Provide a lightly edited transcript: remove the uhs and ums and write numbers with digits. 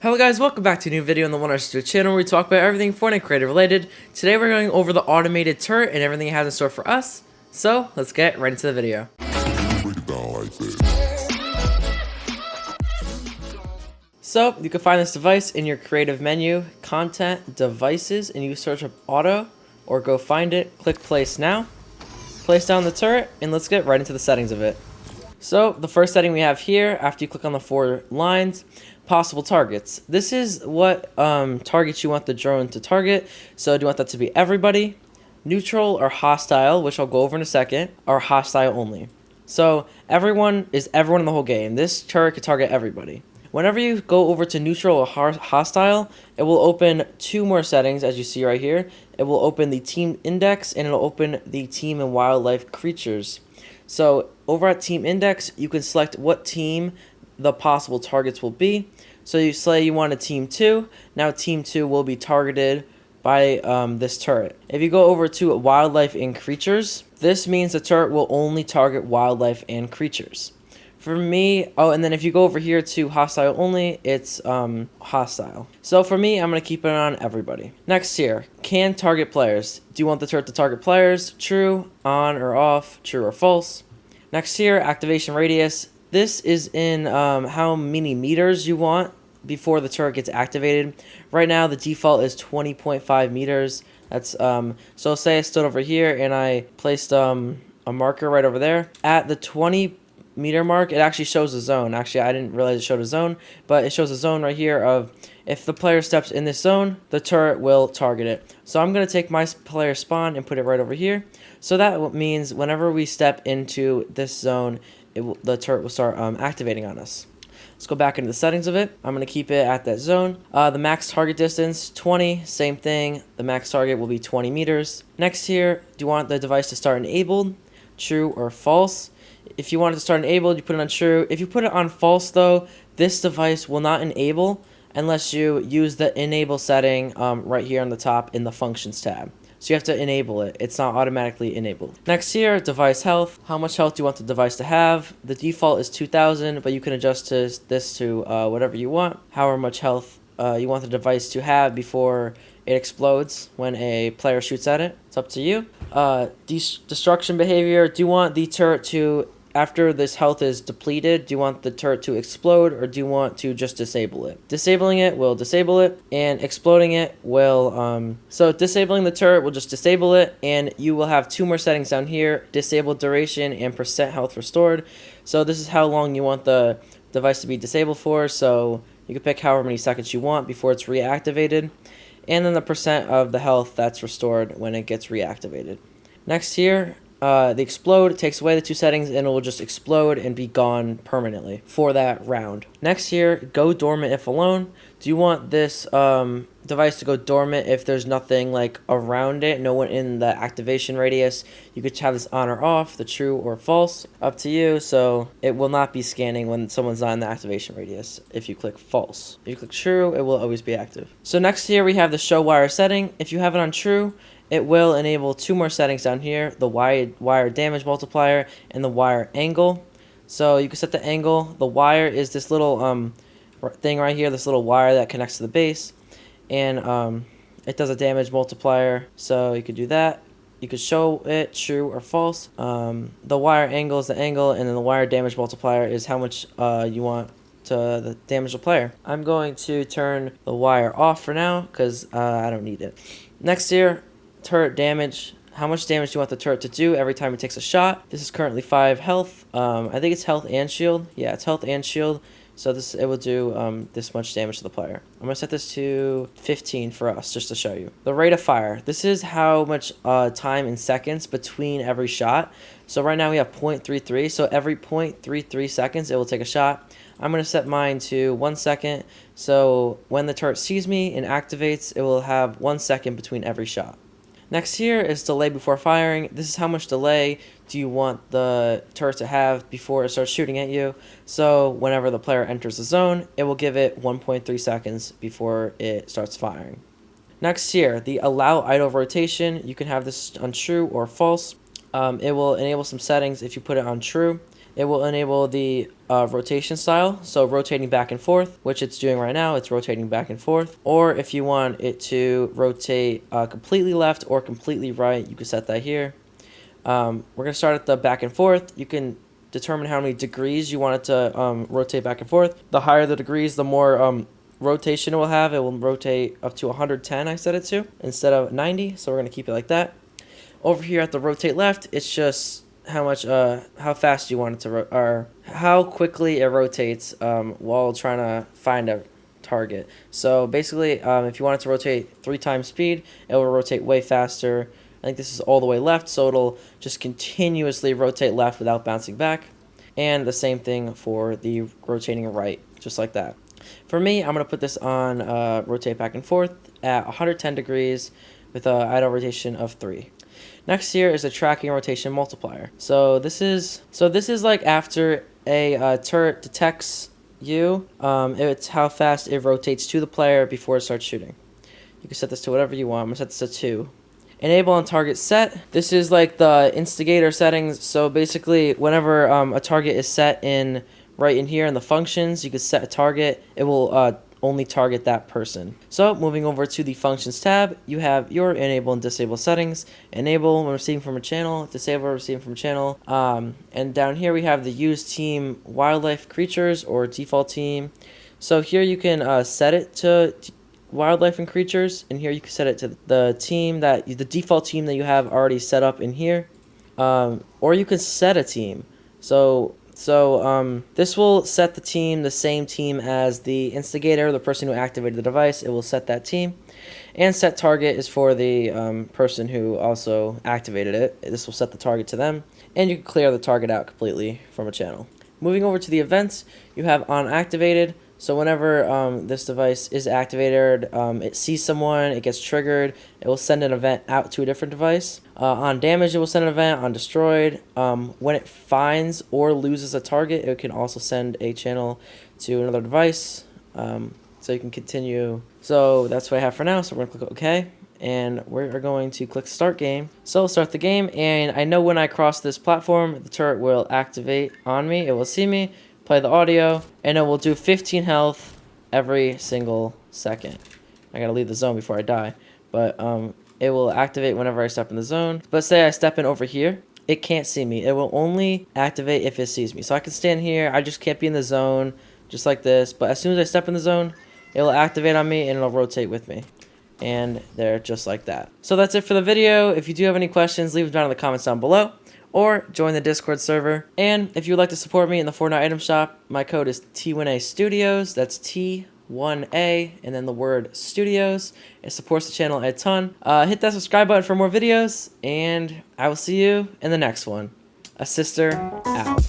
Hello guys, welcome back to a new video on the One Studio channel where we talk about everything Fortnite Creative related. Today we're going over the automated turret and everything it has in store for us. So, let's get right into the video. So, you can find this device in your creative menu, Content, Devices, and you search up Auto, or go find it, click Place Now. Place down the turret, and let's get right into the settings of it. So, the first setting we have here, after you click on the 4 lines, possible targets. This is what targets you want the drone to target. So do you want that to be everybody, neutral, or hostile, which I'll go over in a second, or hostile only. So everyone is everyone in the whole game. This turret can target everybody. Whenever you go over to neutral or hostile, it will open 2 more settings, as you see right here. It will open the team index, and it'll open the team and wildlife creatures. So over at team index, you can select what team the possible targets will be. So you say you want a team 2. Now team 2 will be targeted by this turret. If you go over to wildlife and creatures, this means the turret will only target wildlife and creatures. For me, and then if you go over here to hostile only, it's hostile. So for me, I'm going to keep it on everybody. Next here, can target players. Do you want the turret to target players? True, on or off, true or false. Next here, activation radius. This is in how many meters you want before the turret gets activated. Right now, the default is 20.5 meters. That's so say I stood over here and I placed a marker right over there. At the 20-meter mark, it actually shows a zone. Actually, I didn't realize it showed a zone, but it shows a zone right here of if the player steps in this zone, the turret will target it. So I'm going to take my player spawn and put it right over here. So that means whenever we step into this zone, the turret will start activating on us. Let's go back into the settings of it. I'm going to keep it at that zone. The max target distance, 20. Same thing. The max target will be 20 meters. Next here, do you want the device to start enabled? True or false? If you want it to start enabled, you put it on true. If you put it on false, though, this device will not enable unless you use the enable setting right here on the top in the functions tab. So you have to enable it. It's not automatically enabled. Next here, device health. How much health do you want the device to have? The default is 2,000, but you can adjust this to whatever you want. However much health you want the device to have before it explodes when a player shoots at it. It's up to you. Destruction behavior. Do you want the turret to, after this health is depleted, do you want the turret to explode or do you want to just disable it? Disabling it will disable it, and exploding it will, so disabling the turret will just disable it, and you will have 2 more settings down here, disable duration and percent health restored. So this is how long you want the device to be disabled for, so you can pick however many seconds you want before it's reactivated, and then the percent of the health that's restored when it gets reactivated. Next here, the explode takes away the 2 settings and it will just explode and be gone permanently for that round. Next here, go dormant if alone. Do you want this device to go dormant if there's nothing like around it, no one in the activation radius? You could have this on or off, the true or false, up to you. So it will not be scanning when someone's not in the activation radius if you click false. If you click true, it will always be active. So next here we have the show wire setting. If you have it on true, it will enable 2 more settings down here, the wire damage multiplier and the wire angle. So you can set the angle. The wire is this little thing right here, this little wire that connects to the base, and it does a damage multiplier, so you could do that. You could show it true or false. The wire angle is the angle, and then the wire damage multiplier is how much you want to damage the player. I'm going to turn the wire off for now because I don't need it. Next here, turret damage. How much damage do you want the turret to do every time it takes a shot? This is currently 5 health. I think it's health and shield. Yeah, it's health and shield. So it will do this much damage to the player. I'm going to set this to 15 for us just to show you. The rate of fire. This is how much time in seconds between every shot. So right now we have 0.33. So every 0.33 seconds it will take a shot. I'm going to set mine to 1 second. So when the turret sees me and activates, it will have 1 second between every shot. Next here is delay before firing. This is how much delay do you want the turret to have before it starts shooting at you. So whenever the player enters the zone, it will give it 1.3 seconds before it starts firing. Next here, the allow idle rotation. You can have this on true or false. It will enable some settings if you put it on true. It will enable the rotation style, so rotating back and forth, which it's doing right now. It's rotating back and forth. Or if you want it to rotate completely left or completely right, you can set that here. We're going to start at the back and forth. You can determine how many degrees you want it to rotate back and forth. The higher the degrees, the more rotation it will have. It will rotate up to 110, I set it to, instead of 90, so we're going to keep it like that. Over here at the rotate left, it's just how fast you want it to or how quickly it rotates while trying to find a target. So basically, if you want it to rotate 3 times speed, it will rotate way faster. I think this is all the way left, so it'll just continuously rotate left without bouncing back. And the same thing for the rotating right, just like that. For me, I'm going to put this on rotate back and forth at 110 degrees with an idle rotation of 3. Next here is a tracking rotation multiplier. So this is like after a turret detects you, it's how fast it rotates to the player before it starts shooting. You can set this to whatever you want. I'm going to set this to 2. Enable on target set. This is like the instigator settings. So basically, whenever a target is set in right in here in the functions, you can set a target. It will only target that person. So moving over to the functions tab, you have your enable and disable settings. Enable when receiving from a channel, disable when receiving from a channel. And down here we have the use team wildlife creatures or default team. So here you can set it to wildlife and creatures, and here you can set it to the team the default team that you have already set up in here, or you can set a team. So this will set the team, the same team as the instigator, the person who activated the device. It will set that team. And set target is for the person who also activated it. This will set the target to them. And you can clear the target out completely from a channel. Moving over to the events, you have on activated. So whenever this device is activated, it sees someone, it gets triggered, it will send an event out to a different device. On damage, it will send an event. On destroyed, when it finds or loses a target, it can also send a channel to another device. So you can continue. So that's what I have for now. So we're going to click OK. And we're going to click Start Game. So I'll start the game. And I know when I cross this platform, the turret will activate on me. It will see me, play the audio, and it will do 15 health every single second. I gotta leave the zone before I die. But it will activate whenever I step in the zone. Let's say I step in over here. It can't see me. It will only activate if it sees me. So I can stand here. I just can't be in the zone, just like this. But as soon as I step in the zone, it will activate on me and it'll rotate with me. And they're just like that. So that's it for the video. If you do have any questions, leave them down in the comments down below. Or join the Discord server. And if you would like to support me in the Fortnite item shop, my code is T1A Studios. That's T1A and then the word Studios. It supports the channel a ton. Hit that subscribe button for more videos. And I will see you in the next one. A sister out.